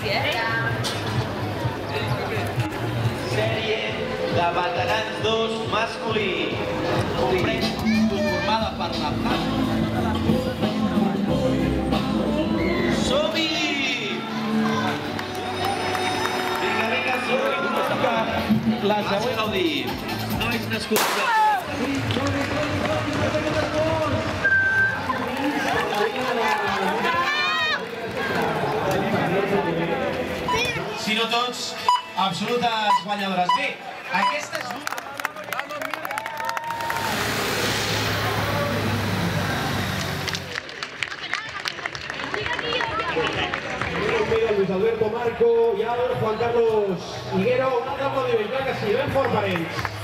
sí, Sèrie de veterans 2 masculí. Conformada per la Som-hi! Vinga, som-hi! La següent. Nois nascuts. Si no tots, absolutes guanyadores. Bé, aquesta és una... Luis Alberto Marco i el Juan Carlos Higuero. Un altre aplaudiment, clar que sí, ben fort per ells.